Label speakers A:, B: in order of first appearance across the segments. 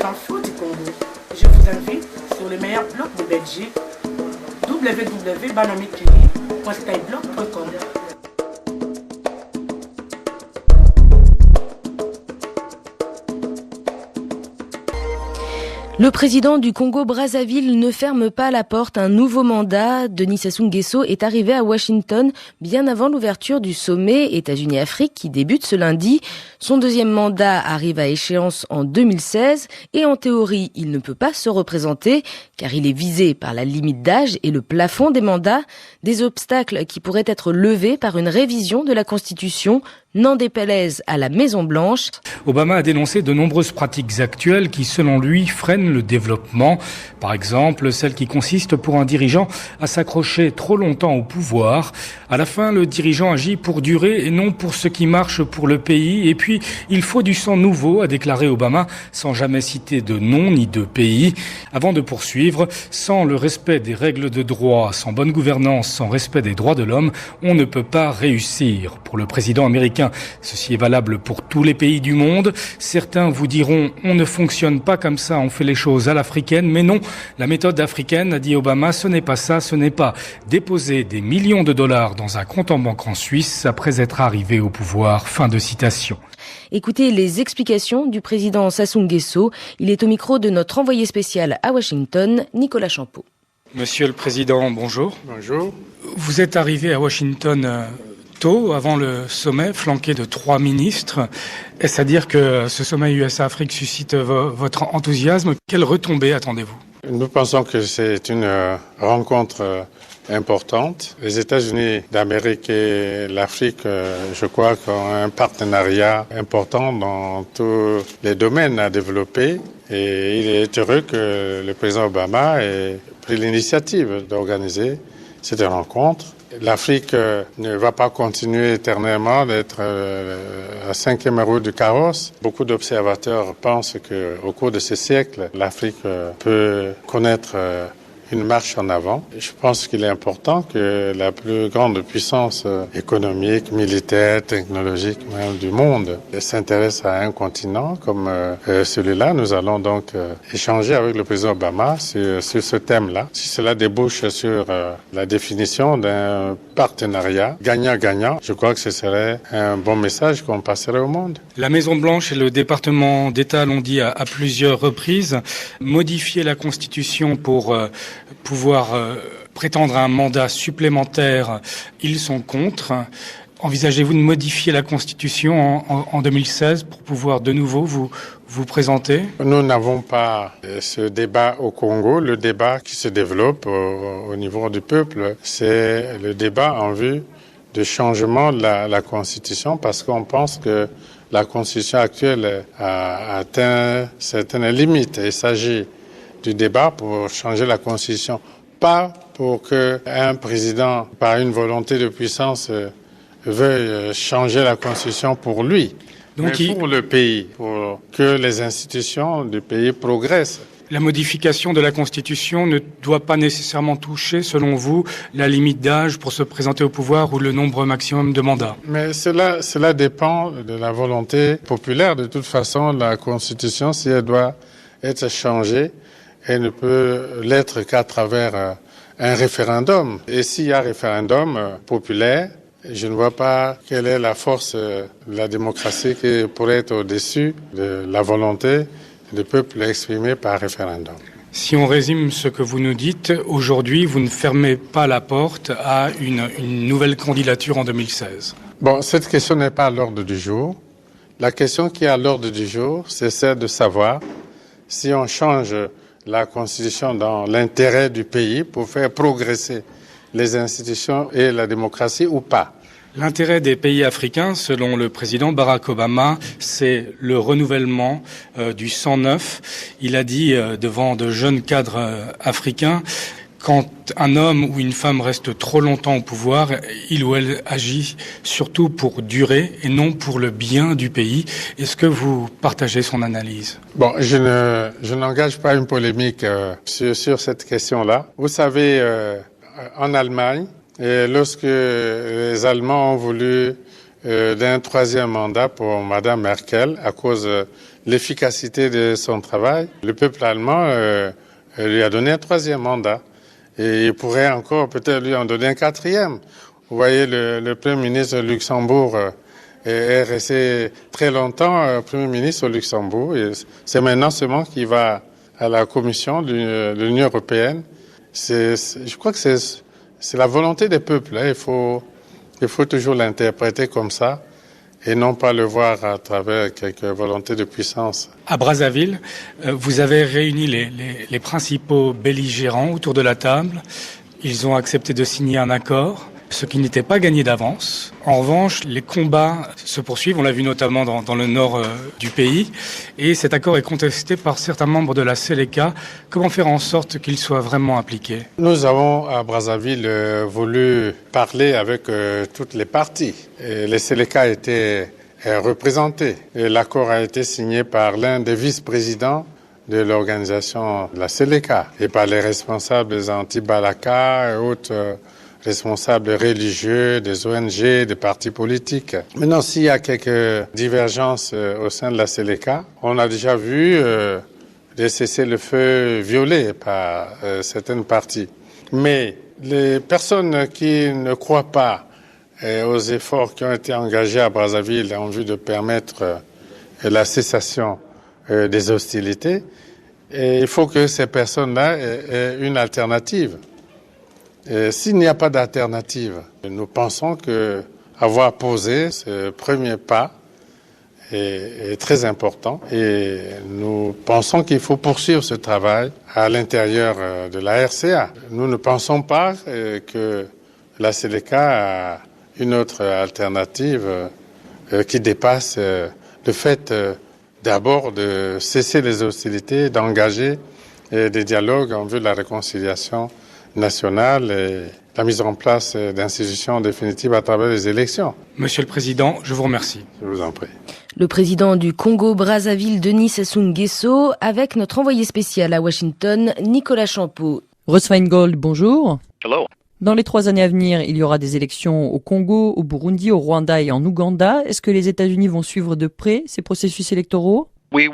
A: infos du Congo. Je vous invite sur le meilleur blog de Belgique, www.banamikili.skyblog.com.
B: Le président du Congo-Brazzaville ne ferme pas la porte à un nouveau mandat. Denis Sassou Nguesso est arrivé à Washington bien avant l'ouverture du sommet États-Unis-Afrique qui débute ce lundi. Son deuxième mandat arrive à échéance en 2016 et en théorie, il ne peut pas se représenter car il est visé par la limite d'âge et le plafond des mandats, des obstacles qui pourraient être levés par une révision de la Constitution. N'en déplaise à la Maison-Blanche.
C: Obama a dénoncé de nombreuses pratiques actuelles qui, selon lui, freinent le développement. Par exemple, celle qui consiste pour un dirigeant à s'accrocher trop longtemps au pouvoir. À la fin, le dirigeant agit pour durer et non pour ce qui marche pour le pays. Et puis, il faut du sang nouveau, a déclaré Obama, sans jamais citer de nom ni de pays. Avant de poursuivre, sans le respect des règles de droit, sans bonne gouvernance, sans respect des droits de l'homme, on ne peut pas réussir. Pour le président américain, ceci est valable pour tous les pays du monde. Certains vous diront, on ne fonctionne pas comme ça, on fait les choses à l'africaine. Mais non, la méthode africaine, a dit Obama, ce n'est pas ça, ce n'est pas déposer des millions de dollars dans un compte en banque en Suisse après être arrivé au pouvoir. Fin de citation.
B: Écoutez les explications du président Sassou Nguesso. Il est au micro de notre envoyé spécial à Washington, Nicolas Champeau.
C: Monsieur le Président, bonjour.
D: Bonjour.
C: Vous êtes arrivé à Washington tôt, avant le sommet, flanqué de 3 ministres. Est-ce à dire que ce sommet USA-Afrique suscite votre enthousiasme? Quelles retombées attendez-vous?
D: Nous pensons que c'est une rencontre importante. Les États-Unis d'Amérique et l'Afrique, je crois, ont un partenariat important dans tous les domaines à développer. Et il est heureux que le président Obama ait pris l'initiative d'organiser cette rencontre. L'Afrique ne va pas continuer éternellement d'être la 5e roue du carrosse. Beaucoup d'observateurs pensent qu'au cours de ces siècles, l'Afrique peut connaître une marche en avant. Je pense qu'il est important que la plus grande puissance économique, militaire, technologique même du monde s'intéresse à un continent comme celui-là. Nous allons donc échanger avec le président Obama sur ce thème-là. Si cela débouche sur la définition d'un partenariat gagnant-gagnant, je crois que ce serait un bon message qu'on passerait au monde.
C: La Maison-Blanche et le département d'État l'ont dit à plusieurs reprises. Modifier la Constitution pour pouvoir prétendre à un mandat supplémentaire, ils sont contre. Envisagez-vous de modifier la Constitution en 2016 pour pouvoir de nouveau vous présenter?
D: Nous n'avons pas ce débat au Congo. Le débat qui se développe au niveau du peuple, c'est le débat en vue de changement de la Constitution parce qu'on pense que la Constitution actuelle a atteint certaines limites. Il s'agit du débat pour changer la Constitution, pas pour qu'un président, par une volonté de puissance, veuille changer la Constitution pour lui, donc mais pour le pays, pour que les institutions du pays progressent.
C: La modification de la Constitution ne doit pas nécessairement toucher, selon vous, la limite d'âge pour se présenter au pouvoir ou le nombre maximum de mandats.
D: Mais cela dépend de la volonté populaire. De toute façon, la Constitution, si elle doit être changée, elle ne peut l'être qu'à travers un référendum. Et s'il y a un référendum populaire, je ne vois pas quelle est la force de la démocratie qui pourrait être au-dessus de la volonté du peuple exprimée par référendum.
C: Si on résume ce que vous nous dites, aujourd'hui, vous ne fermez pas la porte à une nouvelle candidature en 2016.
D: Bon, cette question n'est pas à l'ordre du jour. La question qui est à l'ordre du jour, c'est celle de savoir si on change la Constitution dans l'intérêt du pays pour faire progresser les institutions et la démocratie ou pas.
C: L'intérêt des pays africains, selon le président Barack Obama, c'est le renouvellement du sang neuf. Il a dit devant de jeunes cadres africains, quand un homme ou une femme reste trop longtemps au pouvoir, il ou elle agit surtout pour durer et non pour le bien du pays. Est-ce que vous partagez son analyse?
D: Bon, je n'engage pas une polémique sur cette question-là. Vous savez, en Allemagne, lorsque les Allemands ont voulu d'un 3e mandat pour Madame Merkel à cause l'efficacité de son travail. Le peuple allemand lui a donné un 3e mandat et il pourrait encore peut-être lui en donner un 4e. Vous voyez, le Premier ministre de Luxembourg est resté très longtemps Premier ministre au Luxembourg. Et c'est maintenant seulement qu'il va à la Commission de l'Union européenne. Je crois que c'est la volonté des peuples. Hein. Il faut toujours l'interpréter comme ça et non pas le voir à travers quelques volontés de puissance.
C: À Brazzaville, vous avez réuni les principaux belligérants autour de la table. Ils ont accepté de signer un accord, ce qui n'était pas gagné d'avance. En revanche, les combats se poursuivent, on l'a vu notamment dans le nord du pays, et cet accord est contesté par certains membres de la Seleka. Comment faire en sorte qu'il soit vraiment appliqué?
D: Nous avons à Brazzaville voulu parler avec toutes les parties. Et les Seleka étaient représentés. Et l'accord a été signé par l'un des vice-présidents de l'organisation de la Seleka et par les responsables des anti-Balaka et autres responsables religieux, des ONG, des partis politiques. Maintenant, s'il y a quelques divergences au sein de la Seleka, on a déjà vu des cessez-le-feu violés par certaines parties. Mais les personnes qui ne croient pas aux efforts qui ont été engagés à Brazzaville en vue de permettre la cessation des hostilités, et il faut que ces personnes-là aient une alternative. S'il n'y a pas d'alternative, nous pensons que avoir posé ce premier pas est très important et nous pensons qu'il faut poursuivre ce travail à l'intérieur de la RCA. Nous ne pensons pas que la Seleka a une autre alternative qui dépasse le fait d'abord de cesser les hostilités, d'engager des dialogues en vue de la réconciliation nationale et la mise en place d'institutions définitives à travers les élections.
C: Monsieur le Président, je vous remercie.
D: Je vous en prie.
B: Le président du Congo-Brazzaville, Denis Sassou Nguesso, avec notre envoyé spécial à Washington, Nicolas Champeau.
E: Russ Feingold, bonjour.
F: Hello.
E: Dans les 3 années à venir, il y aura des élections au Congo, au Burundi, au Rwanda et en Ouganda. Est-ce que les États-Unis vont suivre de près ces processus électoraux ?
F: Oui,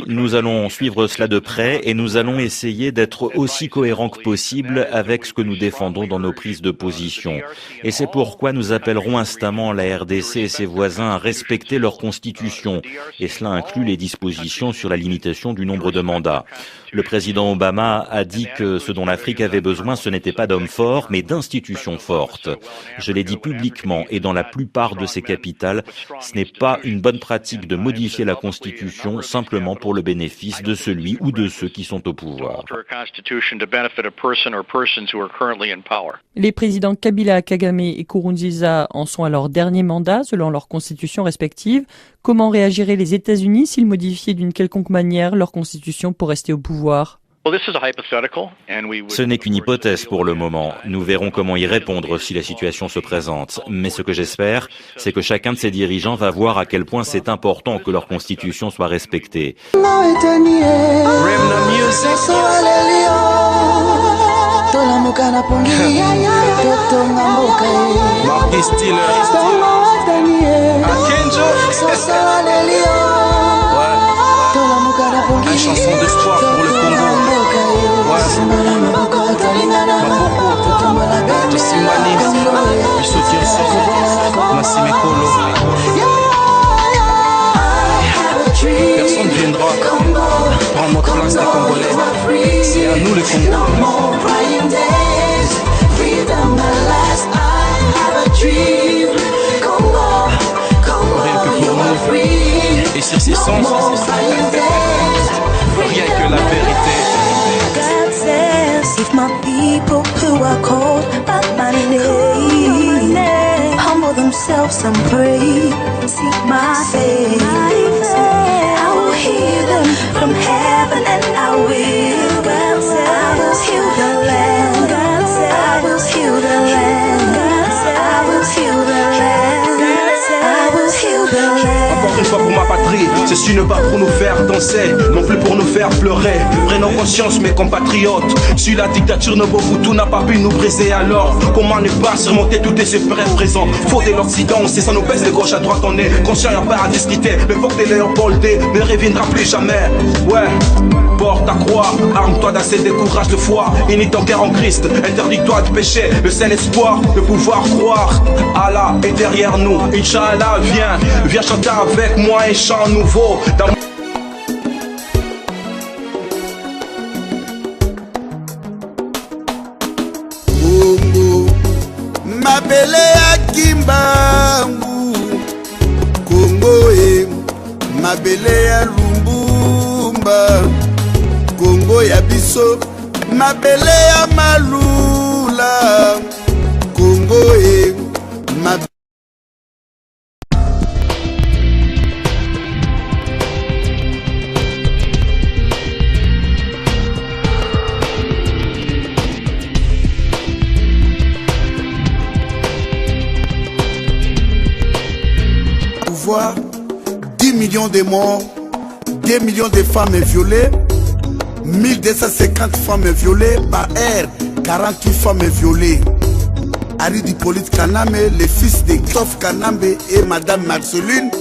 F: nous allons suivre cela de près et nous allons essayer d'être aussi cohérents que possible avec ce que nous défendons dans nos prises de position. Et c'est pourquoi nous appellerons instamment la RDC et ses voisins à respecter leur constitution. Et cela inclut les dispositions sur la limitation du nombre de mandats. Le président Obama a dit que ce dont l'Afrique avait besoin, ce n'était pas d'hommes forts, mais d'institutions fortes. Je l'ai dit publiquement et dans la plupart de ces capitales, ce n'est pas une bonne pratique de modifier la Constitution simplement pour le bénéfice de celui ou de ceux qui sont au pouvoir.
E: Les présidents Kabila, Kagame et Nkurunziza en sont à leur dernier mandat selon leurs constitutions respectives. Comment réagiraient les États-Unis s'ils modifiaient d'une quelconque manière leur constitution pour rester au pouvoir ?
F: Ce n'est qu'une hypothèse pour le moment. Nous verrons comment y répondre si la situation se présente. Mais ce que j'espère, c'est que chacun de ces dirigeants va voir à quel point c'est important que leur constitution soit respectée.
G: Une chanson d'espoir pour le Congo. Personne ne viendra prendre notre place des Congolais. C'est à nous les Congolais. Rien que pour nous. Et sur ces sens, rien que la vérité.
H: If my people who are called by my name humble themselves and pray, seek my face, I will hear them from heaven and I will heal the land, I will heal the land, I will heal the land, I will heal the land.
G: Encore une fois pour ma patrie, Ceci ne pas pour nous faire danser, non plus pour nous faire pleurer. Prenons conscience mes compatriotes, si la dictature de Mobutu n'a pas pu nous briser, alors comment ne pas surmonter tous ces présents. Faute de l'Occident, c'est ça nous baisse de gauche à droite, on est conscient, y'a pas à discuter. Le port de Léopold ne reviendra plus jamais. Ouais, porte ta croix, arme-toi d'assez de courage de foi. Unis ton cœur en Christ, interdis-toi de pécher. Le seul espoir de pouvoir croire, Allah est derrière nous. Inch'Allah, viens chanter avec moi un chant nouveau.
I: Congo, mabele ya Kimbangu, Congo mabele ya Lumbumba, Congo ya biso, mabele ya Malula, Congo mabele. Pouvoir, 10 millions de morts, 2 millions de femmes violées, 1250 femmes violées par air, 48 femmes violées. Harry Hippolyte Kanambe, le fils de Christophe Kanambe et Madame Marceline,